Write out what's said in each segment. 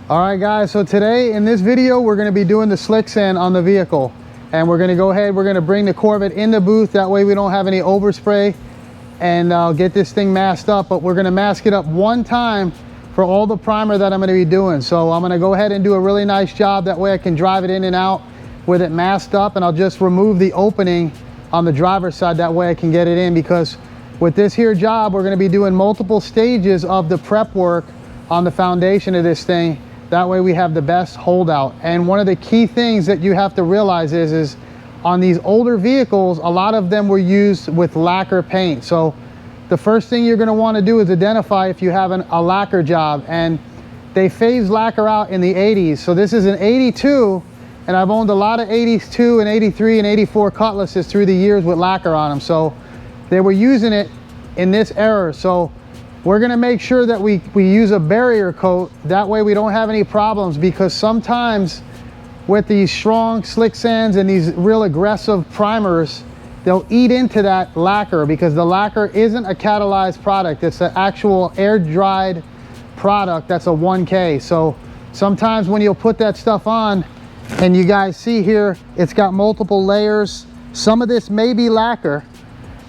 All right guys, so today in this video we're going to be doing the Slicksand on the vehicle, and we're going to go ahead, we're going to bring the Corvette in the booth, that way we don't have any overspray, and get this thing masked up. But we're going to mask it up one time for all the primer that I'm going to be doing. So I'm going to go ahead and do a really nice job, that way I can drive it in and out with it masked up, and I'll just remove the opening on the driver's side, that way I can get it in, because with this here job we're going to be doing multiple stages of the prep work on the foundation of this thing. That way we have the best holdout. And one of the key things that you have to realize is on these older vehicles, a lot of them were used with lacquer paint. So the first thing you're going to want to do is identify if you have a lacquer job, and they phased lacquer out in the 80s. So this is an 82, and I've owned a lot of 82 and 83 and 84 Cutlasses through the years with lacquer on them. So they were using it in this era. So we're going to make sure that we use a barrier coat, that way we don't have any problems, because sometimes with these strong Slicksands and these real aggressive primers, they'll eat into that lacquer, because the lacquer isn't a catalyzed product, it's an actual air dried product that's a 1K. So sometimes when you'll put that stuff on, and you guys see here it's got multiple layers, some of this may be lacquer,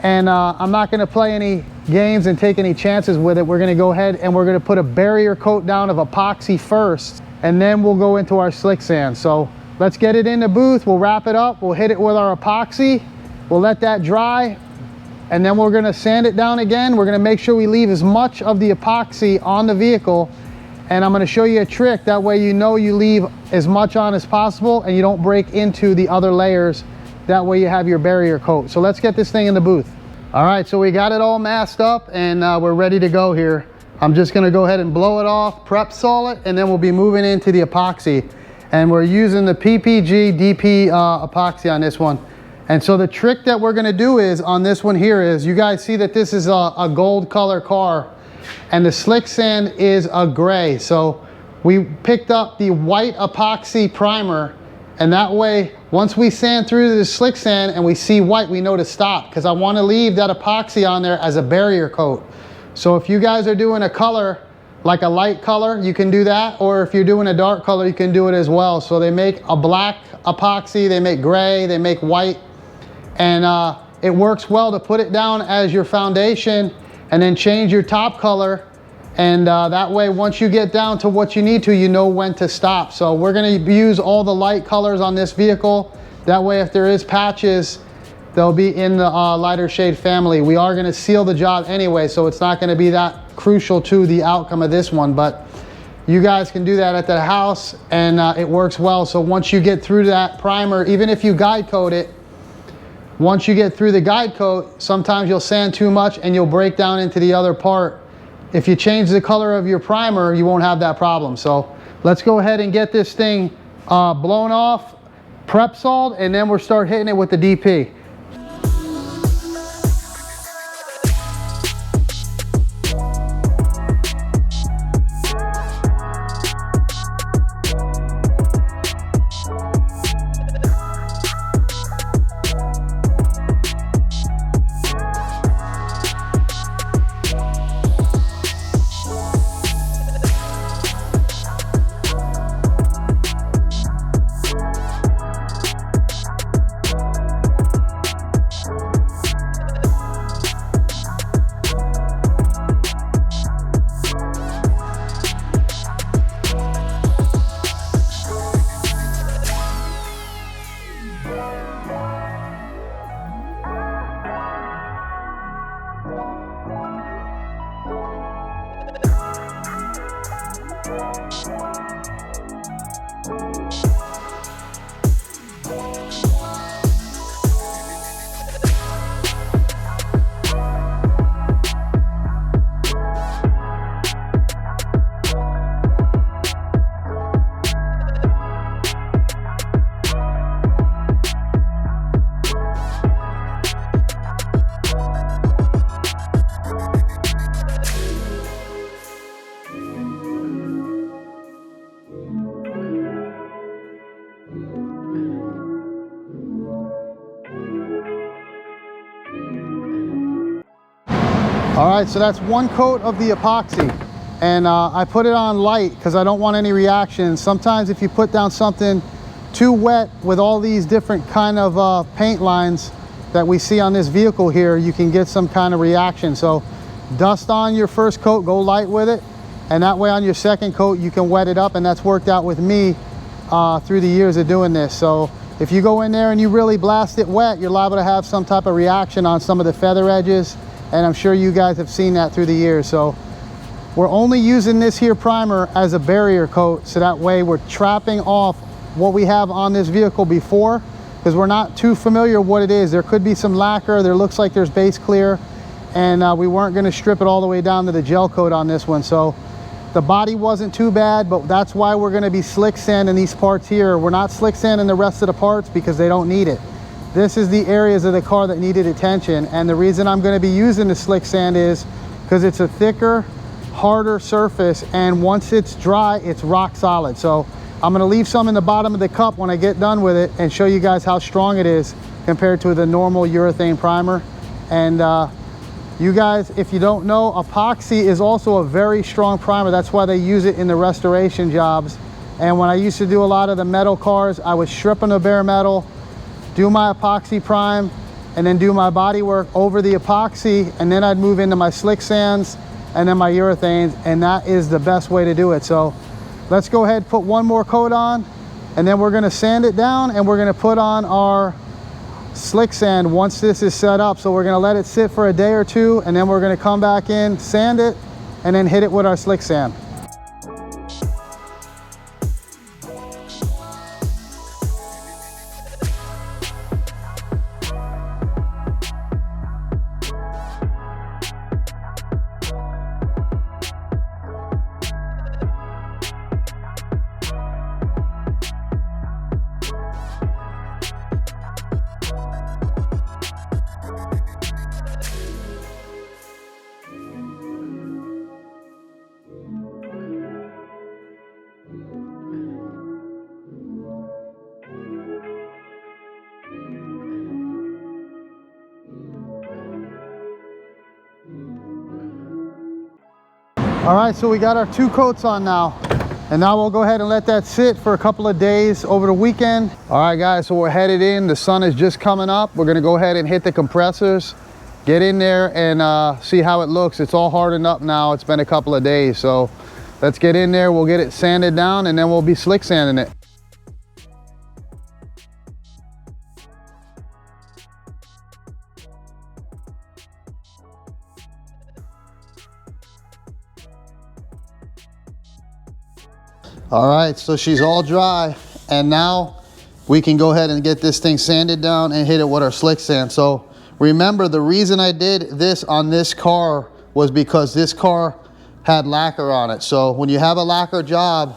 and I'm not going to play any games and take any chances with it. We're going to go ahead and we're going to put a barrier coat down of epoxy first, and then we'll go into our Slicksand. So let's get it in the booth, we'll wrap it up, we'll hit it with our epoxy, we'll let that dry, and then we're going to sand it down again. We're going to make sure we leave as much of the epoxy on the vehicle, and I'm going to show you a trick, that way you know you leave as much on as possible and you don't break into the other layers, that way you have your barrier coat. So let's get this thing in the booth. All right, so we got it all masked up, and we're ready to go here. I'm just going to go ahead and blow it off, prep sol it, and then we'll be moving into the epoxy. And we're using the PPG DP epoxy on this one. And so the trick that we're going to do is on this one here is, you guys see that this is a gold color car, and the Slicksand is a gray. So we picked up the white epoxy primer, and that way once we sand through the Slicksand and we see white, we know to stop, because I want to leave that epoxy on there as a barrier coat. So if you guys are doing a color like a light color, you can do that, or if you're doing a dark color, you can do it as well. So they make a black epoxy, they make gray, they make white, and it works well to put it down as your foundation and then change your top color, and that way once you get down to what you need to, you know when to stop. So we're going to use all the light colors on this vehicle, that way if there is patches, they'll be in the lighter shade family. We are going to seal the job anyway, so it's not going to be that crucial to the outcome of this one, but you guys can do that at the house, and it works well. So once you get through that primer, even if you guide coat it, once you get through the guide coat, sometimes you'll sand too much and you'll break down into the other part. If you change the color of your primer, you won't have that problem. So let's go ahead and get this thing blown off, prep soled, and then we'll start hitting it with the DP. All right, so that's one coat of the epoxy. And I put it on light because I don't want any reaction. Sometimes if you put down something too wet with all these different kind of paint lines that we see on this vehicle here, you can get some kind of reaction. So dust on your first coat, go light with it, and that way on your second coat you can wet it up. And that's worked out with me through the years of doing this. So if you go in there and you really blast it wet, you're liable to have some type of reaction on some of the feather edges, and I'm sure you guys have seen that through the years. So we're only using this here primer as a barrier coat, so that way we're trapping off what we have on this vehicle before, because we're not too familiar with what it is. There could be some lacquer, there looks like there's base clear, and we weren't going to strip it all the way down to the gel coat on this one. So the body wasn't too bad, but that's why we're going to be slick sanding these parts here. We're not slick sanding the rest of the parts because they don't need it. This is the areas of the car that needed attention, and the reason I'm going to be using the slick sand is because it's a thicker, harder surface, and once it's dry, it's rock solid. So I'm going to leave some in the bottom of the cup when I get done with it and show you guys how strong it is compared to the normal urethane primer. And you guys, if you don't know, epoxy is also a very strong primer. That's why they use it in the restoration jobs. And when I used to do a lot of the metal cars, I would strip them to bare metal, do my epoxy prime, and then do my body work over the epoxy, and then I'd move into my slick sands and then my urethanes, and that is the best way to do it. So let's go ahead and put one more coat on, and then we're going to sand it down, and we're going to put on our slick sand once this is set up. So we're going to let it sit for a day or two, and then we're going to come back in, sand it, and then hit it with our slick sand. All right, so we got our two coats on now, and now we'll go ahead and let that sit for a couple of days over the weekend. All right guys, so we're headed in. The sun is just coming up. We're gonna go ahead and hit the compressors, get in there and see how it looks. It's all hardened up now. It's been a couple of days, so let's get in there. We'll get it sanded down, and then we'll be slick sanding it. All right, so she's all dry, and now we can go ahead and get this thing sanded down and hit it with our slick sand. So remember, the reason I did this on this car was because this car had lacquer on it. So when you have a lacquer job,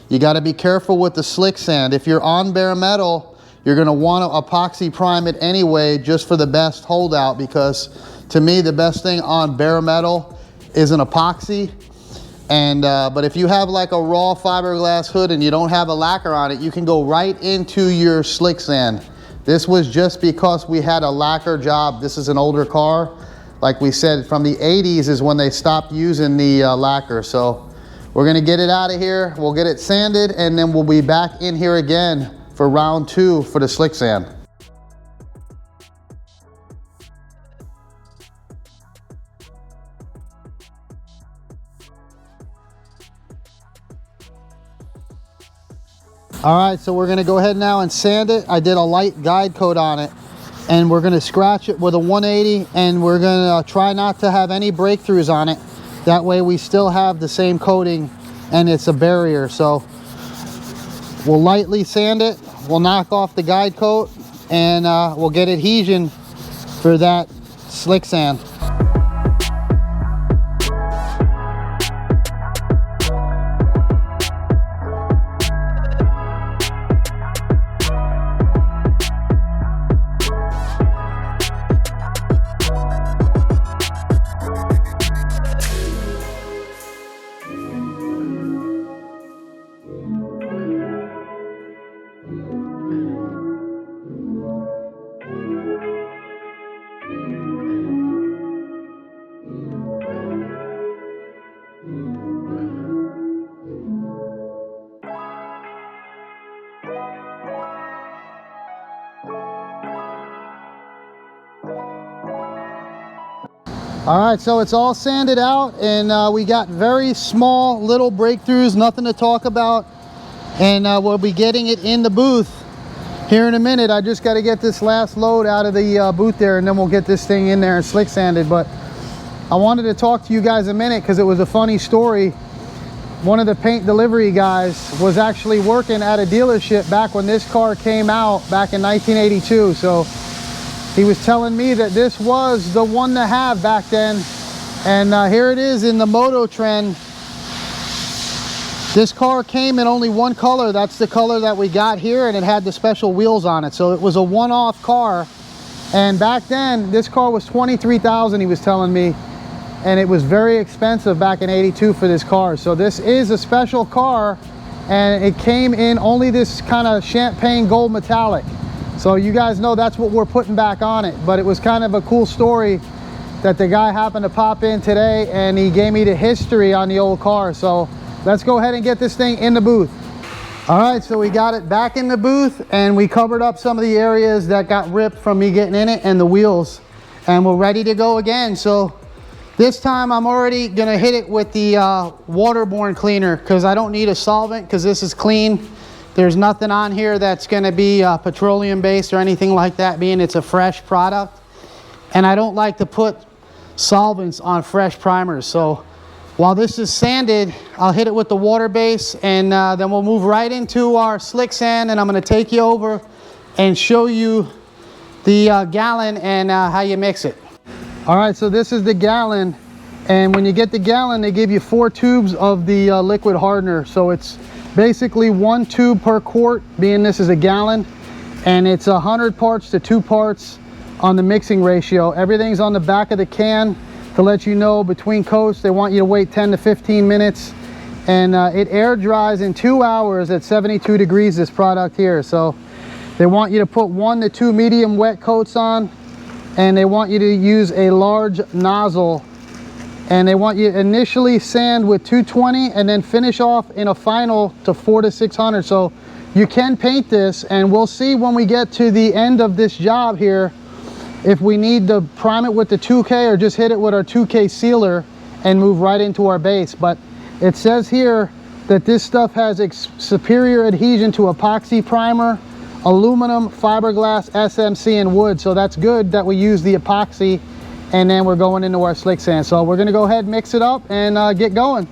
you got to be careful with the slick sand. If you're on bare metal, you're going to want to epoxy prime it anyway, just for the best holdout, because to me the best thing on bare metal is an epoxy. And but if you have like a raw fiberglass hood and you don't have a lacquer on it, you can go right into your slick sand. This was just because we had a lacquer job. This is an older car. Like we said, from the 80s is when they stopped using the lacquer. So we're gonna get it out of here. We'll get it sanded, and then we'll be back in here again for round 2 for the slick sand. All right, so we're gonna go ahead now and sand it. I did a light guide coat on it, and we're gonna scratch it with a 180, and we're gonna try not to have any breakthroughs on it. That way we still have the same coating and it's a barrier. So we'll lightly sand it, we'll knock off the guide coat, and we'll get adhesion for that slick sand. All right, so it's all sanded out, and we got very small little breakthroughs, nothing to talk about, and we'll be getting it in the booth here in a minute. I just got to get this last load out of the booth there, and then we'll get this thing in there and slick sanded. But I wanted to talk to you guys a minute because it was a funny story. One of the paint delivery guys was actually working at a dealership back when this car came out back in 1982. So he was telling me that this was the one to have back then. And here it is in the moto trend. This car came in only one color. That's the color that we got here, and it had the special wheels on it. So it was a one-off car. And back then, this car was $23,000, he was telling me. And it was very expensive back in 82 for this car. So this is a special car, and it came in only this kind of champagne gold metallic. So you guys know that's what we're putting back on it. But it was kind of a cool story that the guy happened to pop in today, and he gave me the history on the old car. So let's go ahead and get this thing in the booth. All right, so we got it back in the booth, and we covered up some of the areas that got ripped from me getting in it and the wheels, and we're ready to go again. So this time I'm already gonna hit it with the waterborne cleaner, because I don't need a solvent, because this is clean. There's nothing on here that's gonna be petroleum based or anything like that, being it's a fresh product. And I don't like to put solvents on fresh primers. So while this is sanded, I'll hit it with the water base, and then we'll move right into our slick sand, and I'm gonna take you over and show you the gallon and how you mix it. All right, so this is the gallon, and when you get the gallon, they give you 4 tubes of the liquid hardener. So it's basically 1 tube per quart, being this is a gallon, and it's 100 parts to 2 parts on the mixing ratio. Everything's on the back of the can to let you know between coats. They want you to wait 10 to 15 minutes, and it air dries in 2 hours at 72 degrees, this product here. So they want you to put 1 to 2 medium wet coats on, and they want you to use a large nozzle, and they want you initially sand with 220 and then finish off in a final to 400 to 600. So you can paint this, and we'll see when we get to the end of this job here if we need to prime it with the 2K or just hit it with our 2K sealer and move right into our base. But it says here that this stuff has superior adhesion to epoxy primer, aluminum, fiberglass, SMC, and wood. So that's good that we use the epoxy, and then we're going into our slick sand. So we're gonna go ahead and mix it up and get going.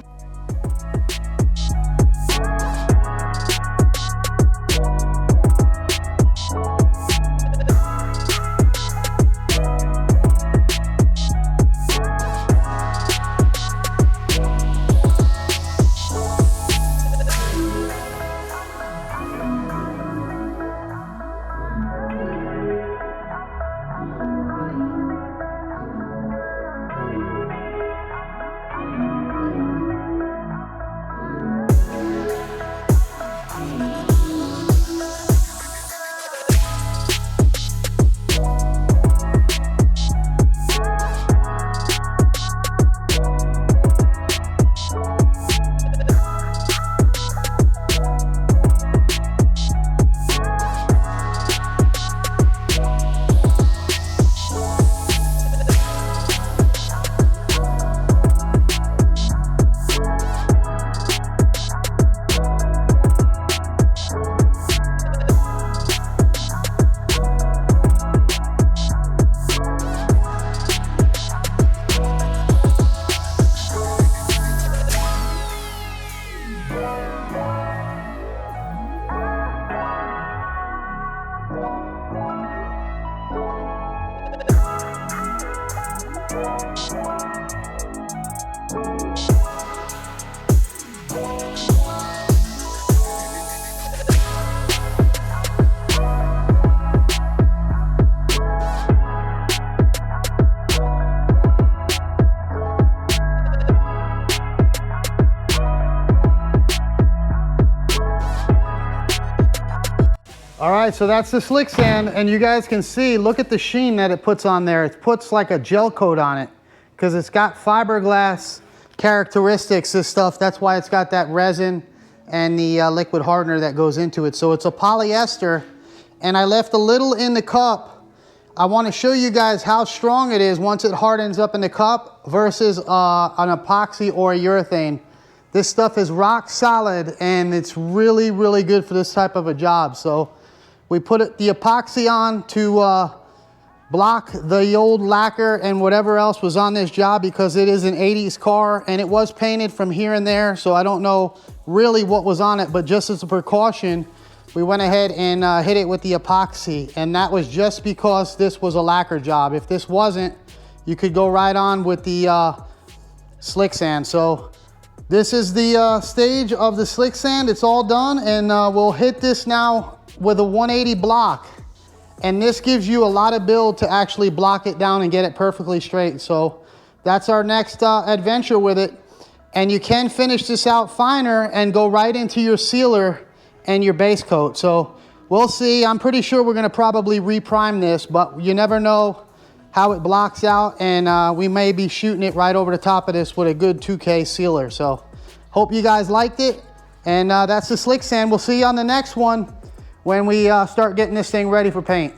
All right, so that's the slick sand, and you guys can see, look at the sheen that it puts on there. It puts like a gel coat on it because it's got fiberglass characteristics, this stuff. That's why it's got that resin and the liquid hardener that goes into it. So it's a polyester, and I left a little in the cup I want to show you guys how strong it is once it hardens up in the cup versus an epoxy or a urethane. This stuff is rock solid and it's really, really good for this type of a job. So we put the epoxy on to block the old lacquer and whatever else was on this job, because it is an 80s car and it was painted from here and there. So I don't know really what was on it, but just as a precaution, we went ahead and hit it with the epoxy. And that was just because this was a lacquer job. If this wasn't, you could go right on with the Slicksand. So this is the stage of the Slicksand. It's all done, and we'll hit this now with a 180 block. And this gives you a lot of build to actually block it down and get it perfectly straight. So that's our next adventure with it. And you can finish this out finer and go right into your sealer and your base coat. So we'll see. I'm pretty sure we're gonna probably reprime this, but you never know how it blocks out, and we may be shooting it right over the top of this with a good 2K sealer. So hope you guys liked it. And that's the Slicksand. We'll see you on the next one when we start getting this thing ready for paint.